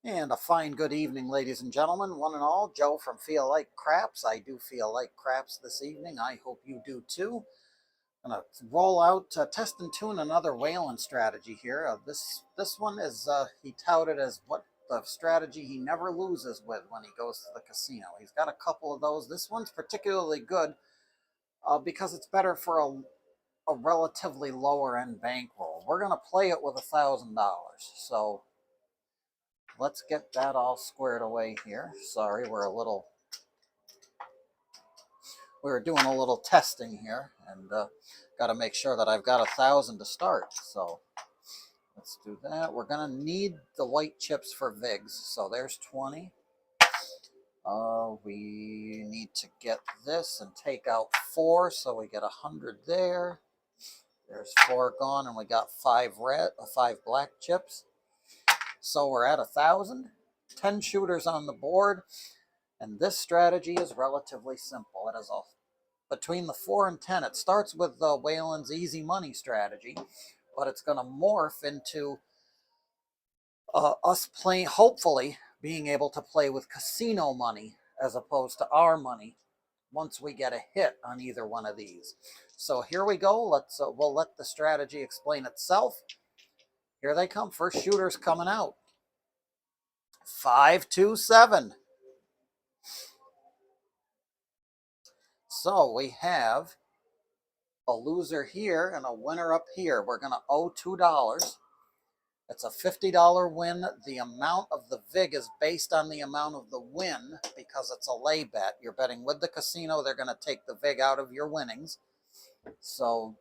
And a fine good evening, ladies and gentlemen, one and all. Joe from Feel Like Craps. I do feel like craps this evening. I hope you do too. I'm gonna roll out, test and tune another Waylon strategy here. This one is he touted as what the strategy he never loses with when he goes to the casino. He's got a couple of those. This one's particularly good because it's better for a relatively lower end bankroll. We're gonna play it with $1,000. So let's get that all squared away here. Sorry, we were doing a little testing here, and got to make sure that I've got 1,000 to start. So let's do that. We're gonna need the white chips for Vigs. So there's 20. We need to get this and take out 4, so we get 100 there. There's 4 gone, and we got 5 black chips. So we're at 1,000. 10 shooters on the board. And this strategy is relatively simple. It is between the 4 and 10. It starts with Waylon's easy money strategy, but it's going to morph into us playing, hopefully being able to play with casino money as opposed to our money once we get a hit on either one of these. So here we go. We'll let the strategy explain itself. Here they come. First shooter's coming out. 5, 2, 7. So we have a loser here and a winner up here. We're going to owe $2. It's a $50 win. The amount of the VIG is based on the amount of the win because it's a lay bet. You're betting with the casino. They're going to take the VIG out of your winnings. So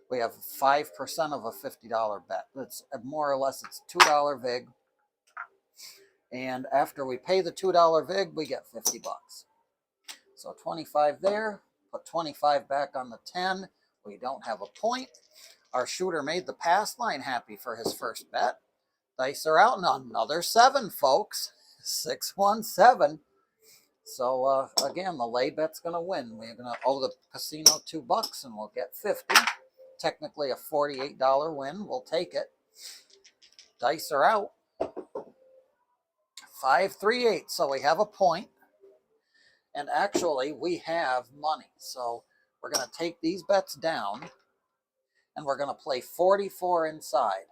we have 5% of a $50 bet. It's more or less, it's $2 VIG. And after we pay the $2 VIG, we get 50 bucks. So 25 there, put 25 back on the 10. We don't have a point. Our shooter made the pass line, happy for his first bet. Dice are out, and another 7, folks. 6, 1, 7. So again, the lay bet's going to win. We're going to owe the casino $2, and we'll get 50. Technically a $48 win. We'll take it. Dice are out. 5, 3, 8. So we have a point. And actually, we have money. So we're going to take these bets down, and we're going to play 44 inside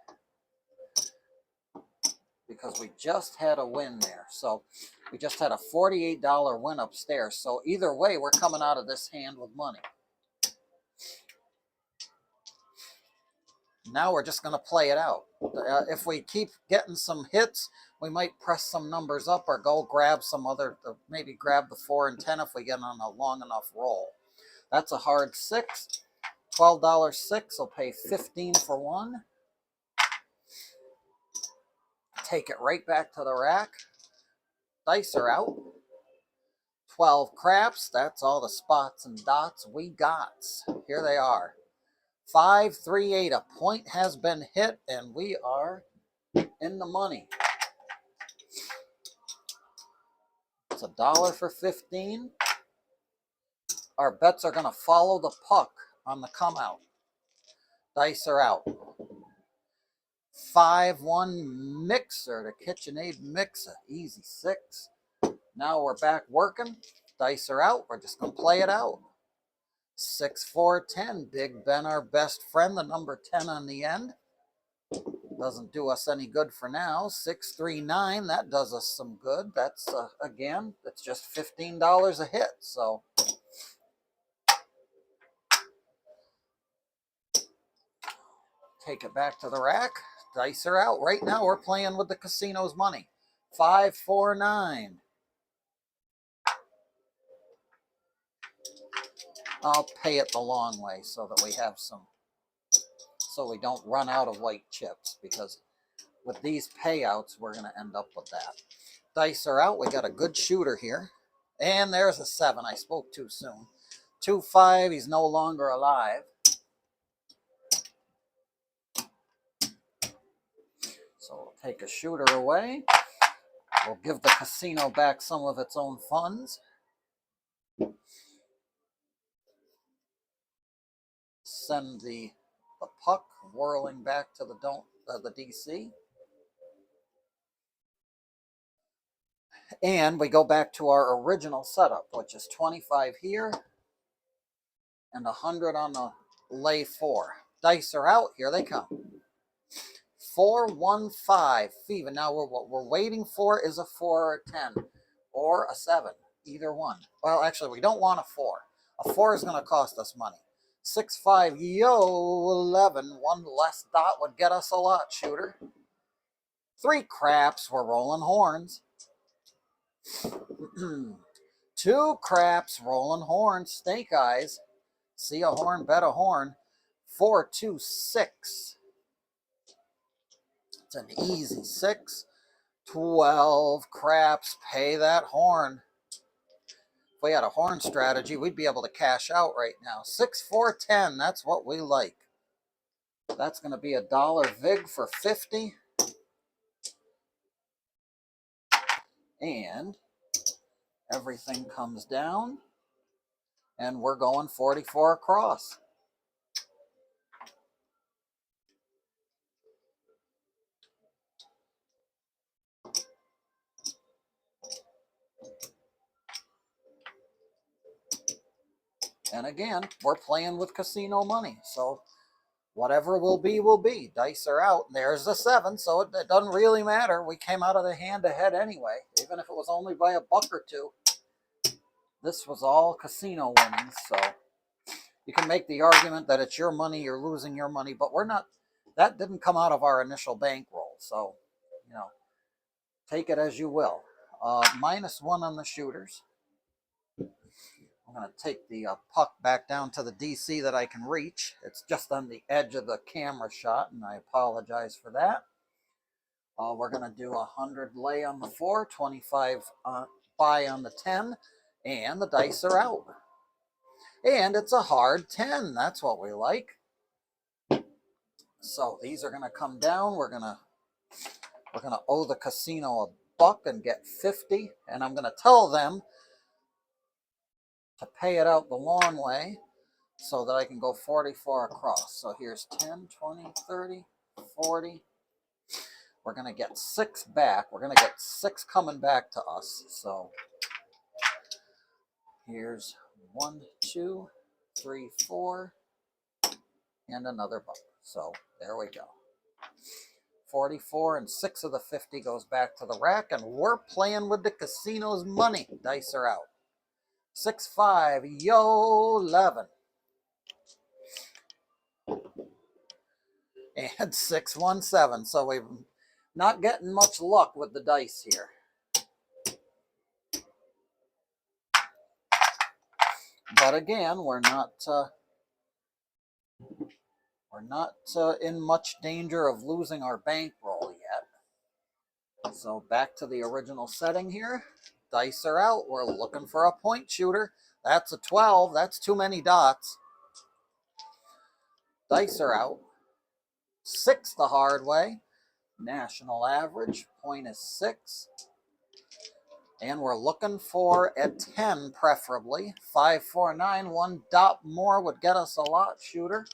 because we just had a win there. So we just had a $48 win upstairs. So either way, we're coming out of this hand with money. Now we're just going to play it out. If we keep getting some hits, we might press some numbers up or go grab some other, maybe grab the 4 and 10 if we get on a long enough roll. That's a hard 6. $12 6 will pay 15 for 1. Take it right back to the rack. Dice are out. 12 craps. That's all the spots and dots we got. Here they are. 5, 3, 8. A point has been hit, and we are in the money. It's $1 for 15. Our bets are going to follow the puck on the come out. Dice are out. 5, 1 mixer, the KitchenAid mixer. Easy 6. Now we're back working. Dice are out. We're just going to play it out. 6, 4, 10. Big Ben, our best friend, the number 10 on the end. Doesn't do us any good for now. 6, 3, 9. That does us some good. That's, again, that's just $15 a hit. So take it back to the rack. Dice are out. Right now we're playing with the casino's money. 5, 4, 9. I'll pay it the long way so that we have some, so we don't run out of white chips, because with these payouts, we're going to end up with that. Dice are out. We got a good shooter here. And there's a 7. I spoke too soon. 2, 5. He's no longer alive. So we'll take a shooter away. We'll give the casino back some of its own funds. Send the puck whirling back to the don't the DC. And we go back to our original setup, which is 25 here and 100 on the lay 4. Dice are out. Here they come. 4-1-5. Fever. Now what we're waiting for is a 4 or a 10 or a 7. Either one. Well, actually, we don't want a 4. A 4 is going to cost us money. 6-5. Yo, 11. One less dot would get us a lot, shooter. 3 craps. We're rolling horns. 2 craps. Rolling horns. Snake eyes. See a horn, bet a horn. 4-2-6. It's an easy 6. 12 craps. Pay that horn. If we had a horn strategy, we'd be able to cash out right now. 6-4-10. That's what we like. That's going to be $1 vig for 50. And everything comes down. And we're going 44 across. And again, we're playing with casino money. So whatever will be, will be. Dice are out. There's the 7, so it doesn't really matter. We came out of the hand ahead anyway, even if it was only by $1 or $2. This was all casino winnings, so you can make the argument that it's your money, you're losing your money, but we're not. That didn't come out of our initial bankroll, so take it as you will. -1 on the shooters. I'm going to take the puck back down to the DC that I can reach. It's just on the edge of the camera shot, and I apologize for that. We're going to do 100 lay on the 4, 25 buy on the 10, and the dice are out. And it's a hard 10. That's what we like. So these are going to come down. We're going to owe the casino $1 and get 50, and I'm going to tell them to pay it out the long way so that I can go 44 across. So here's 10, 20, 30, 40. We're going to get 6 back. We're going to get 6 coming back to us. So here's 1, 2, 3, 4, and another $1. So there we go. 44 and 6 of the 50 goes back to the rack, and we're playing with the casino's money. Dice are out. 6-5, yo, 11. And 6-1-7. So we're not getting much luck with the dice here. But again, we're not in much danger of losing our bankroll yet. So back to the original setting here. Dice are out. We're looking for a point shooter. That's a 12. That's too many dots. Dice are out. 6 the hard way. National average. Point is 6. And we're looking for a 10 preferably. 5, 4, 9. 1 dot more would get us a lot, shooter.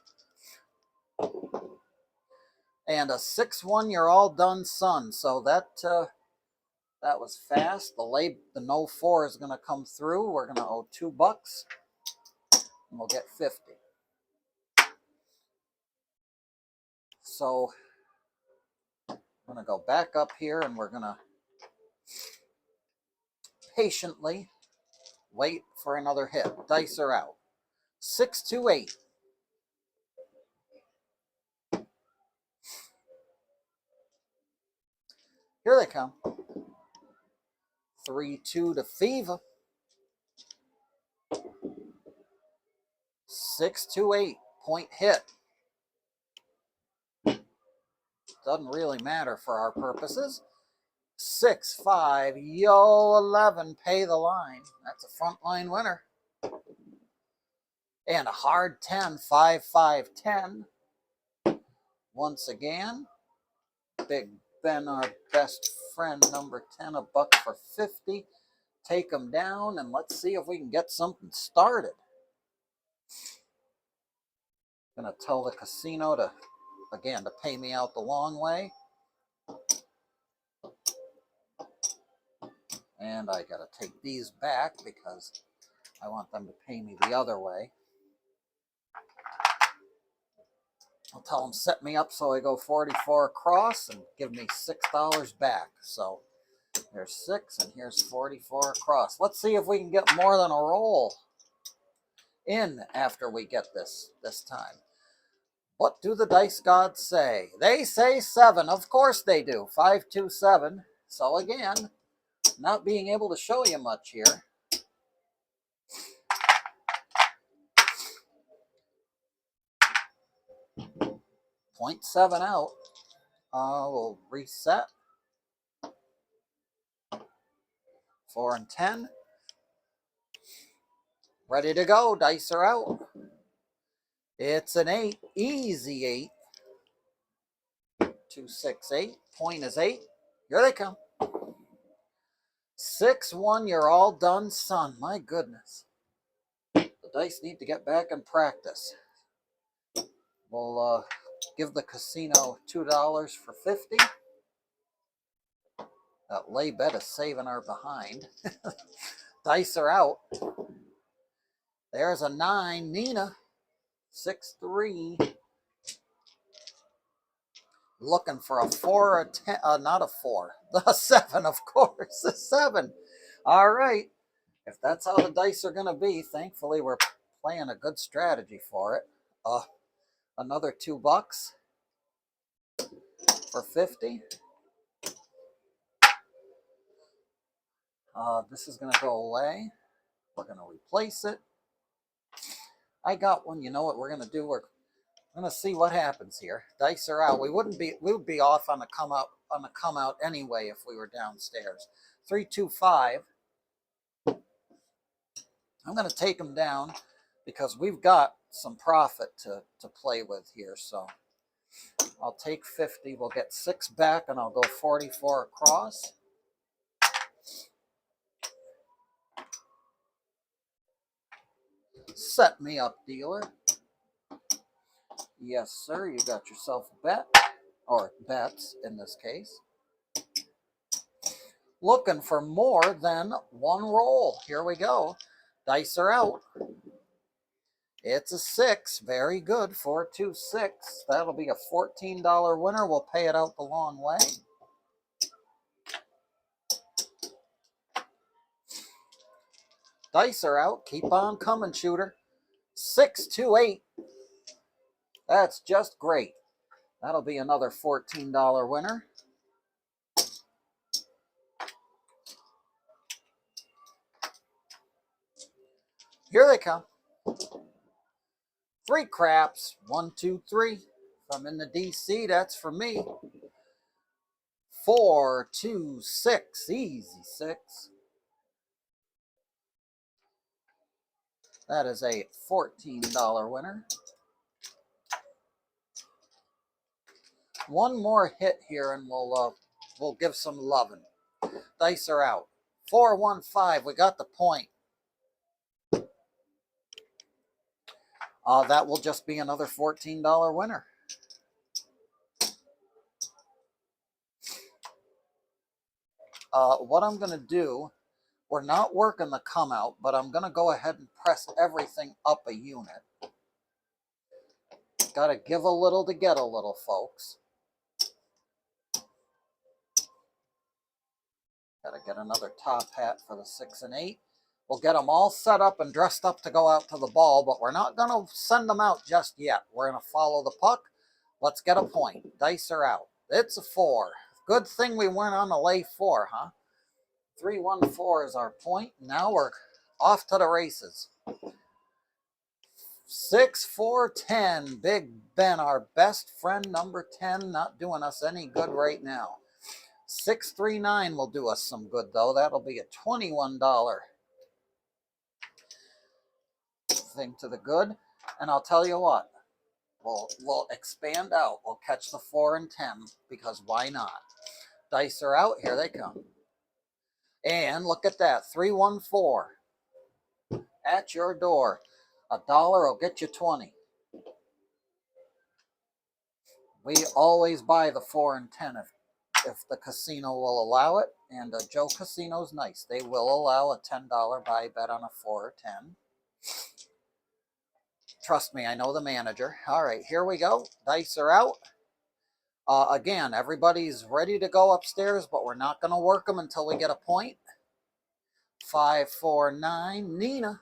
And a 6-1, you're all done, son. So that was fast. The no 4 is going to come through. We're going to owe $2. And we'll get 50. So I'm going to go back up here, and we're going to patiently wait for another hit. Dice are out. 6-2-8. Here they come. 3-2 to Fever. 6-2-8. Point hit. Doesn't really matter for our purposes. 6-5. Yo, 11. Pay the line. That's a front line winner. And a hard 10. 5-5-10. Once again, Big Ben, our best friend, number 10, $1 for 50. Take them down, and let's see if we can get something started. Gonna tell the casino to again, to pay me out the long way. And I got to take these back because I want them to pay me the other way. I'll tell them set me up so I go 44 across and give me $6 back. So there's 6 and here's 44 across. Let's see if we can get more than a roll in after we get this time. What do the dice gods say? They say 7. Of course they do. 5, 2, 7. So again, not being able to show you much here. .7 out. We'll reset. 4 and 10. Ready to go. Dice are out. It's an 8. Easy 8. 2, 6, 8. Point is 8. Here they come. 6, 1. You're all done, son. My goodness. The dice need to get back and practice. We'll give the casino $2 for 50. That lay bet is saving our behind. Dice are out. There's a 9. Nina. 6, 3. Looking for a 4 or a 10. Not a 4. The 7, of course. The 7. All right. If that's how the dice are going to be, thankfully we're playing a good strategy for it. Another $2 for 50. This is going to go away. We're going to replace it. I got one. You know what we're going to do? We're going to see what happens here. Dice are out. We would be off on the come out anyway if we were downstairs. 3, 2, 5. I'm going to take them down because we've got some profit to play with here. So I'll take 50. We'll get 6 back and I'll go 44 across. Set me up, dealer. Yes, sir. You got yourself a bet. Or bets, in this case. Looking for more than one roll. Here we go. Dice are out. It's a 6. Very good. 4, 2, 6. That'll be a $14 winner. We'll pay it out the long way. Dice are out. Keep on coming, shooter. 6, 2, 8. That's just great. That'll be another $14 winner. Here they come. 3 craps. 1, 2, 3. If I'm in the DC, that's for me. 4, 2, 6. Easy 6. That is a $14 winner. One more hit here and we'll give some loving. Dice are out. 4, 1, 5. We got the point. That will just be another $14 winner. What I'm going to do, we're not working the come out, but I'm going to go ahead and press everything up a unit. Got to give a little to get a little, folks. Got to get another top hat for the 6 and 8. We'll get them all set up and dressed up to go out to the ball, but we're not going to send them out just yet. We're going to follow the puck. Let's get a point. Dice are out. It's a 4. Good thing we went on to lay 4, huh? 3, 1, 4 is our point. Now we're off to the races. 6, 4, 10. Big Ben, our best friend, number 10, not doing us any good right now. 6, 3, 9 will do us some good, though. That'll be a $21 thing to the good. And I'll tell you what, we'll expand out. We'll catch the 4 and 10 because why not? Dice are out. Here they come. And look at that. 3, 1, 4. At your door. $1 will get you 20. We always buy the 4 and 10 if the casino will allow it. And Joe Casino's nice. They will allow a $10 buy bet on a 4 or 10. Trust me, I know the manager. All right, here we go. Dice are out. Again, everybody's ready to go upstairs, but we're not going to work them until we get a point. 5, 4, 9. Nina.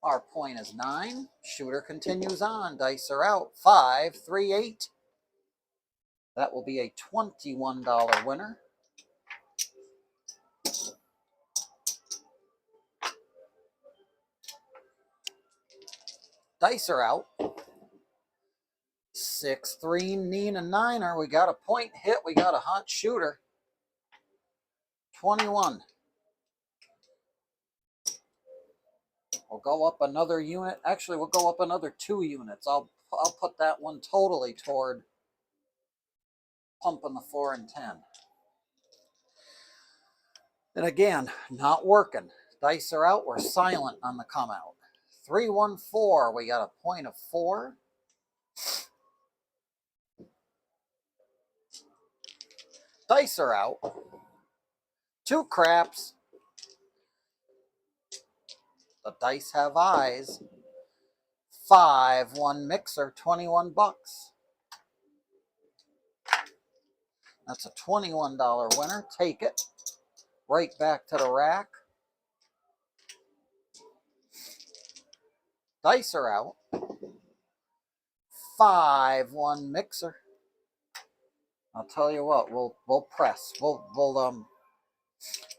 Our point is 9. Shooter continues on. Dice are out. 5, 3, 8. That will be a $21 winner. Dice are out. 6, 3, Nina, Niner. We got a point hit. We got a hot shooter. 21. We'll go up another unit. Actually, we'll go up another 2 units. I'll put that one totally toward pumping the 4 and 10. And again, not working. Dice are out. We're silent on the come out. 3, 1, 4. We got a point of 4. Dice are out. 2 craps. The dice have eyes. 5, 1 mixer, 21 bucks. That's a $21 winner. Take it. Right back to the rack. Dice are out. 5, 1 mixer. I'll tell you what, we'll press.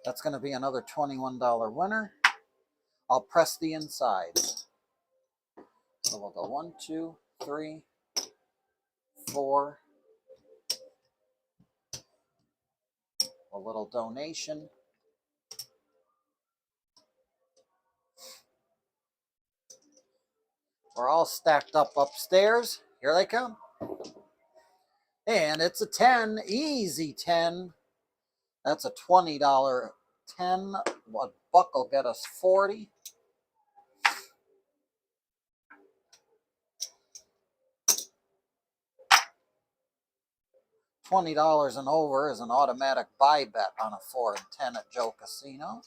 That's going to be another $21 winner. I'll press the insides. So we'll go 1, 2, 3, 4. A little donation. We're all stacked up upstairs. Here they come. And it's a 10, easy 10. That's a $20 10. A buck will get us 40. $20 and over is an automatic buy bet on a 4 and 10 at Joe Casino.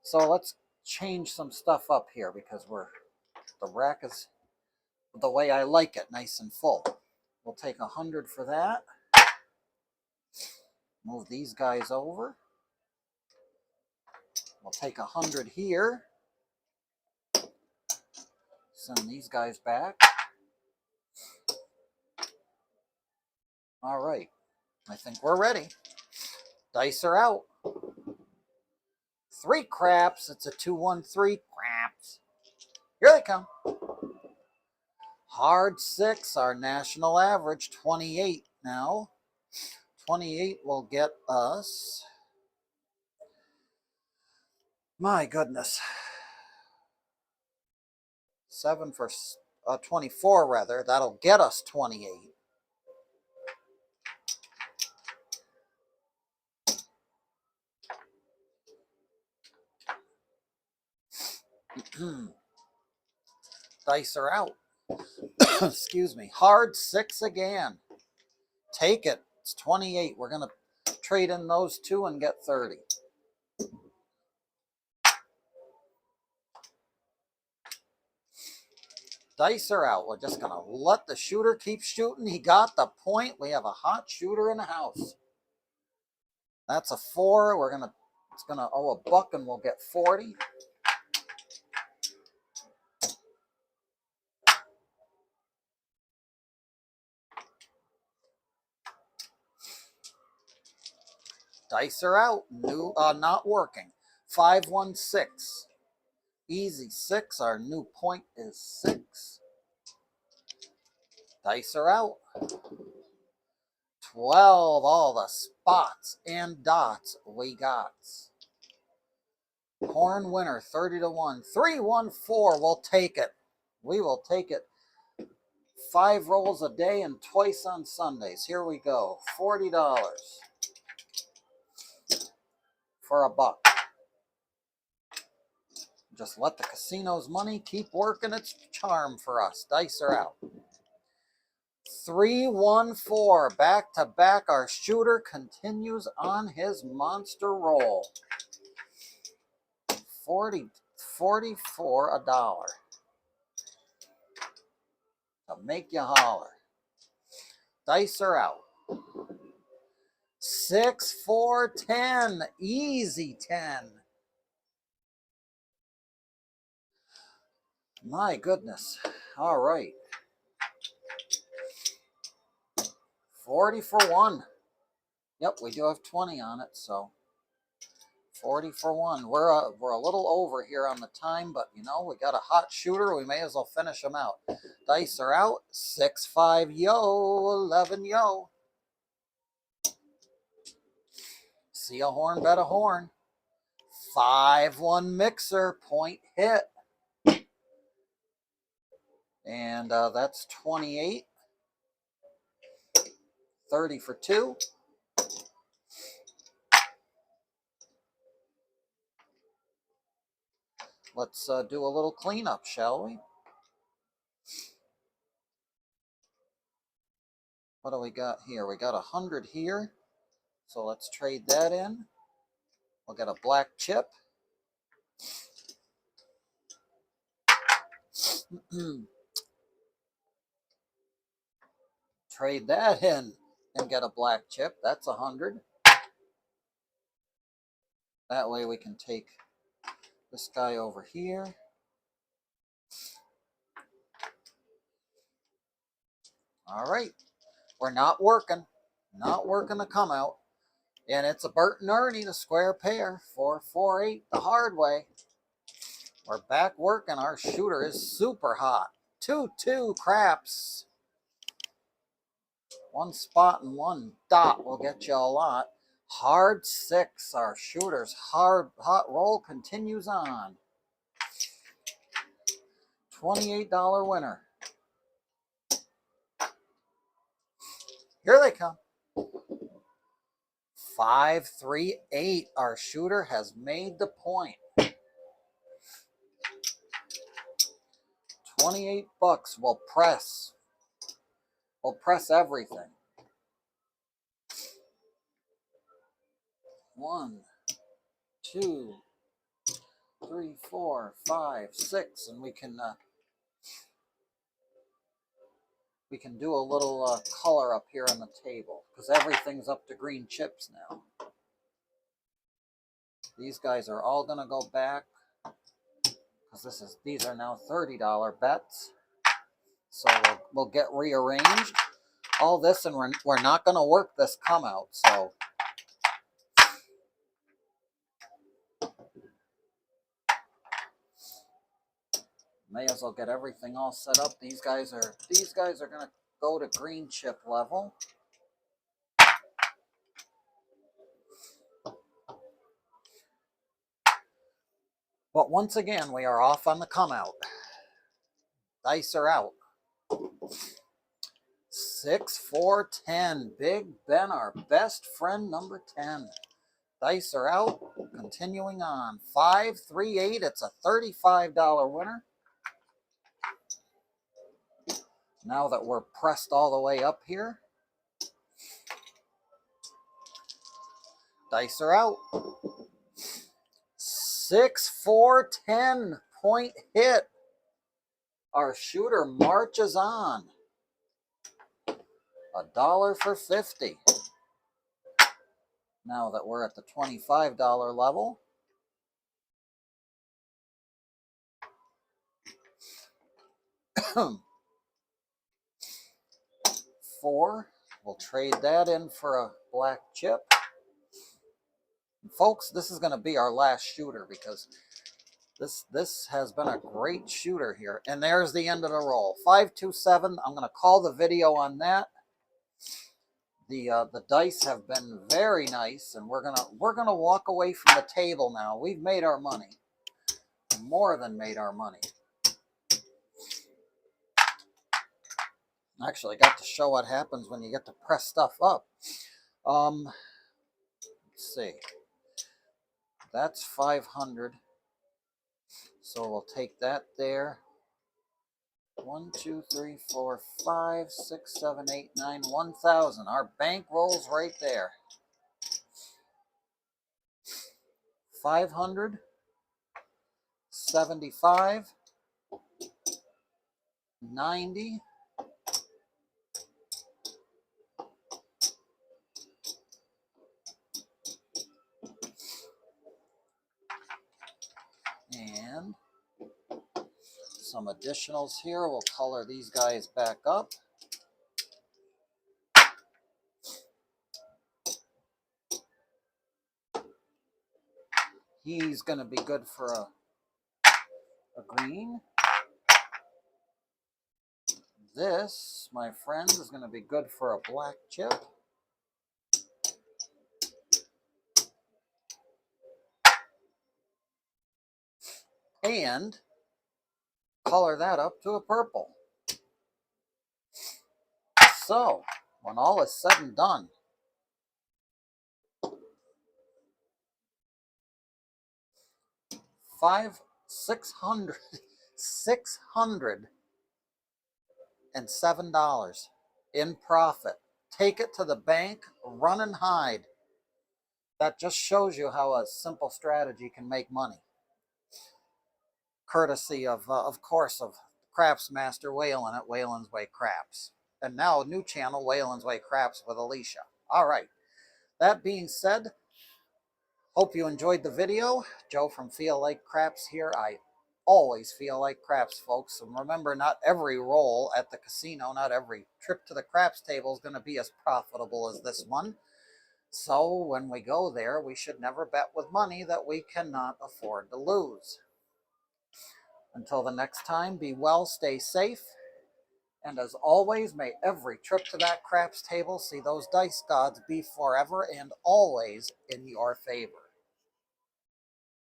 So let's change some stuff up here because the rack is the way I like it, nice and full. We'll take 100 for that. Move these guys over. We'll take 100 here. Send these guys back. All right. I think we're ready. Dice are out. 3 craps. It's a 2, 1, 3 craps. Here they come. Hard 6, our national average, 28 now. 28 will get us, my goodness, 7 for 24 rather. That'll get us 28. Dice are out. Excuse me. Hard 6 again. Take it. It's 28. We're going to trade in those 2 and get 30. Dice are out. We're just going to let the shooter keep shooting. He got the point. We have a hot shooter in the house. That's a 4. It's going to owe a buck and we'll get 40. Dice are out. Not working. 5, 1, 6. Easy 6. Our new point is 6. Dice are out. 12. All the spots and dots we got. Horn winner 30 to 1. 3, 1, 4. We'll take it. We will take it. 5 rolls a day and twice on Sundays. Here we go. $40 for a buck. Just let the casino's money keep working its charm for us. Dice are out. 3-1-4. Back to back. Our shooter continues on his monster roll. 44 a dollar. To make you holler. Dice are out. 6, 4, 10. Easy 10. My goodness. All right. 40 for 1. Yep, we do have 20 on it, so 40 for 1. We're a little over here on the time, but you know, we got a hot shooter. We may as well finish them out. Dice are out. 6, 5, yo. 11, yo. See a horn, bet a horn. 5-1 mixer, point hit. And that's 28. 30 for 2. Let's do a little cleanup, shall we? What do we got here? We got 100 here. So let's trade that in. We'll get a black chip. Trade that in and get a black chip. That's 100. That way we can take this guy over here. All right. We're not working. Not working to come out. And it's a Bert and Ernie, the square pair. 4-4-8 the hard way. We're back working. Our shooter is super hot. 2-2 craps. 1 spot and 1 dot will get you a lot. Hard 6. Our shooter's hot roll continues on. $28 winner. Here they come. 5-3-8. Our shooter has made the point. 28 bucks. We'll press. We'll press everything. 1, 2, 3, 4, 5, 6, and we can do a little color up here on the table because everything's up to green chips now. These guys are all gonna go back because these are now $30 bets. So we'll get rearranged. All this, and we're not gonna work this come out. So may as well get everything all set up. These guys are gonna go to green chip level. But once again, we are off on the come out. Dice are out. 6, 4, 10. Big Ben, our best friend, number 10. Dice are out. Continuing on. 5-3-8. It's a $35 winner. Now that we're pressed all the way up here. Dice are out. 6, 4, 10. Point hit. Our shooter marches on. $1 for 50. Now that we're at the $25 level. Four. We'll trade that in for a black chip. And folks, this is going to be our last shooter because this has been a great shooter here. And there's the end of the roll. 527. I'm going to call the video on that. The dice have been very nice, and we're gonna walk away from the table now. We've made our money, more than made our money. Actually, I got to show what happens when you get to press stuff up. Let's see. That's 500. So we'll take that there. 1, 2, 3, 4, 5, 6, 7, 8, 9, 1,000. Our bank rolls right there. 500, 75, 90, and some additionals here. We'll color these guys back up. He's going to be good for a green. This, my friend, is going to be good for a black chip. And color that up to a purple. So, when all is said and done, $607 in profit. Take it to the bank, run and hide. That just shows you how a simple strategy can make money. Courtesy of course, of Craftsmaster Waylon at Waylon's Way Crafts. And now a new channel, Waylon's Way Crafts with Alicia. All right. That being said, hope you enjoyed the video. Joe from Feel Like Craps here. I always feel like craps, folks. And remember, not every roll at the casino, not every trip to the craps table is going to be as profitable as this one. So when we go there, we should never bet with money that we cannot afford to lose. Until the next time, be well, stay safe. And as always, may every trip to that craps table see those dice gods be forever and always in your favor.